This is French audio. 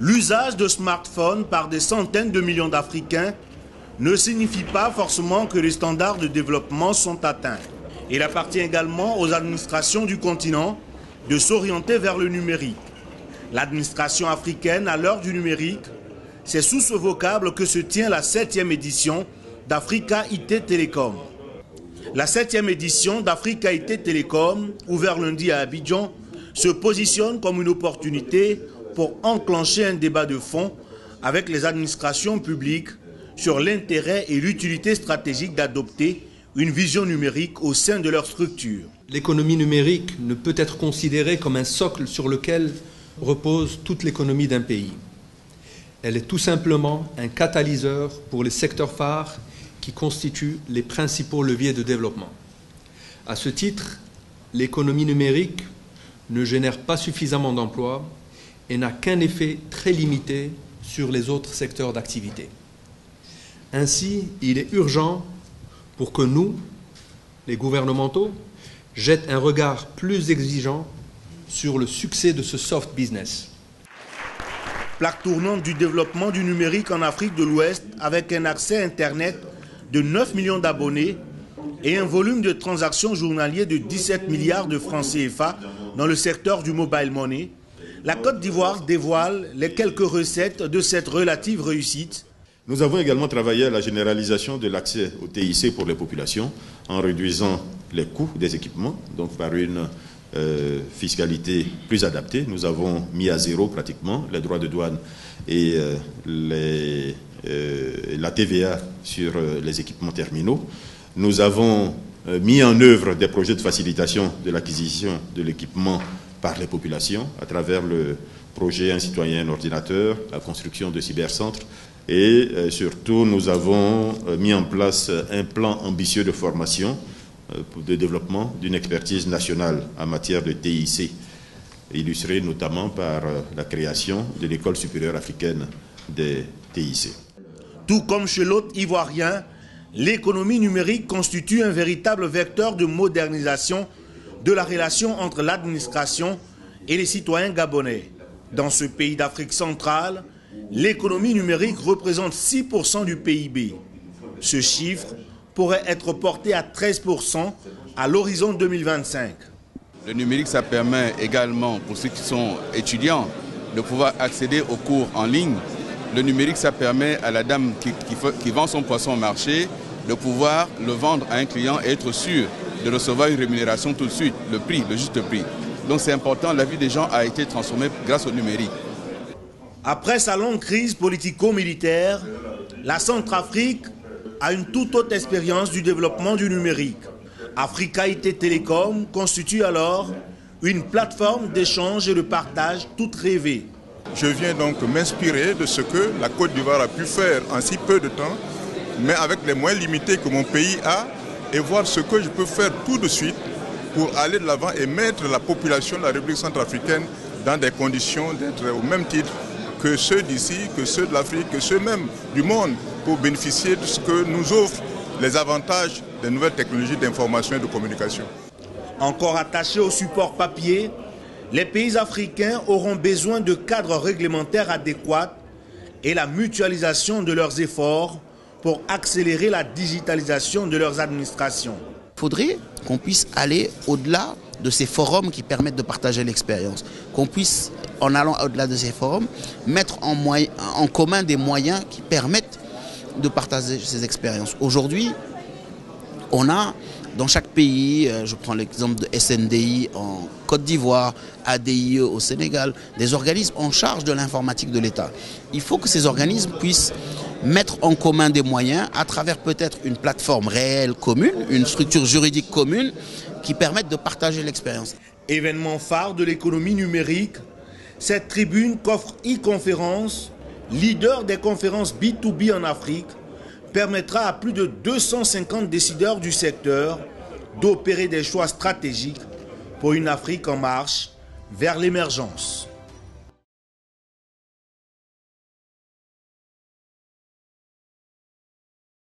L'usage de smartphones par des centaines de millions d'Africains ne signifie pas forcément que les standards de développement sont atteints. Il appartient également aux administrations du continent de s'orienter vers le numérique. L'administration africaine, à l'heure du numérique, c'est sous ce vocable que se tient la 7e édition d'Africa IT Telecom. La 7e édition d'Africa IT Telecom, ouverte lundi à Abidjan, se positionne comme une opportunité pour enclencher un débat de fond avec les administrations publiques sur l'intérêt et l'utilité stratégique d'adopter une vision numérique au sein de leur structure. L'économie numérique ne peut être considérée comme un socle sur lequel repose toute l'économie d'un pays. Elle est tout simplement un catalyseur pour les secteurs phares qui constituent les principaux leviers de développement. À ce titre, l'économie numérique ne génère pas suffisamment d'emplois et n'a qu'un effet très limité sur les autres secteurs d'activité. Ainsi, il est urgent pour que nous, les gouvernementaux, jettent un regard plus exigeant sur le succès de ce soft business. Plaque tournante du développement du numérique en Afrique de l'Ouest avec un accès Internet de 9 millions d'abonnés et un volume de transactions journaliers de 17 milliards de francs CFA dans le secteur du mobile money, la Côte d'Ivoire dévoile les quelques recettes de cette relative réussite. Nous avons également travaillé à la généralisation de l'accès au TIC pour les populations en réduisant les coûts des équipements, donc par une fiscalité plus adaptée. Nous avons mis à zéro pratiquement les droits de douane et la TVA sur les équipements terminaux. Nous avons mis en œuvre des projets de facilitation de l'acquisition de l'équipement par les populations à travers le projet Un citoyen, un ordinateur, la construction de cybercentres et surtout nous avons mis en place un plan ambitieux de formation de développement d'une expertise nationale en matière de TIC, illustré notamment par la création de l'École supérieure africaine des TIC. Tout comme chez l'hôte ivoirien, l'économie numérique constitue un véritable vecteur de modernisation de la relation entre l'administration et les citoyens gabonais. Dans ce pays d'Afrique centrale, l'économie numérique représente 6% du PIB. Ce chiffre pourrait être porté à 13% à l'horizon 2025. Le numérique, ça permet également, pour ceux qui sont étudiants, de pouvoir accéder aux cours en ligne. Le numérique, ça permet à la dame qui vend son poisson au marché de pouvoir le vendre à un client et être sûr de recevoir une rémunération tout de suite, le prix, le juste prix. Donc c'est important, la vie des gens a été transformée grâce au numérique. Après sa longue crise politico-militaire, la Centrafrique a une toute autre expérience du développement du numérique. Africa IT Telecom constitue alors une plateforme d'échange et de partage toute rêvée. Je viens donc m'inspirer de ce que la Côte d'Ivoire a pu faire en si peu de temps, mais avec les moyens limités que mon pays a, et voir ce que je peux faire tout de suite pour aller de l'avant et mettre la population de la République centrafricaine dans des conditions d'être au même titre que ceux d'ici, que ceux de l'Afrique, que ceux même du monde, pour bénéficier de ce que nous offrent les avantages des nouvelles technologies d'information et de communication. Encore attachés au support papier, les pays africains auront besoin de cadres réglementaires adéquats et la mutualisation de leurs efforts pour accélérer la digitalisation de leurs administrations. Il faudrait qu'on puisse aller au-delà de ces forums qui permettent de partager l'expérience, qu'on puisse, en allant au-delà de ces forums, mettre en commun des moyens qui permettent de partager ces expériences. Aujourd'hui, on a dans chaque pays, je prends l'exemple de SNDI en Côte d'Ivoire, ADIE au Sénégal, des organismes en charge de l'informatique de l'État. Il faut que ces organismes puissent mettre en commun des moyens à travers peut-être une plateforme réelle commune, une structure juridique commune qui permette de partager l'expérience. Événement phare de l'économie numérique, cette tribune qu'offre e-conférence, leader des conférences B2B en Afrique, permettra à plus de 250 décideurs du secteur d'opérer des choix stratégiques pour une Afrique en marche vers l'émergence.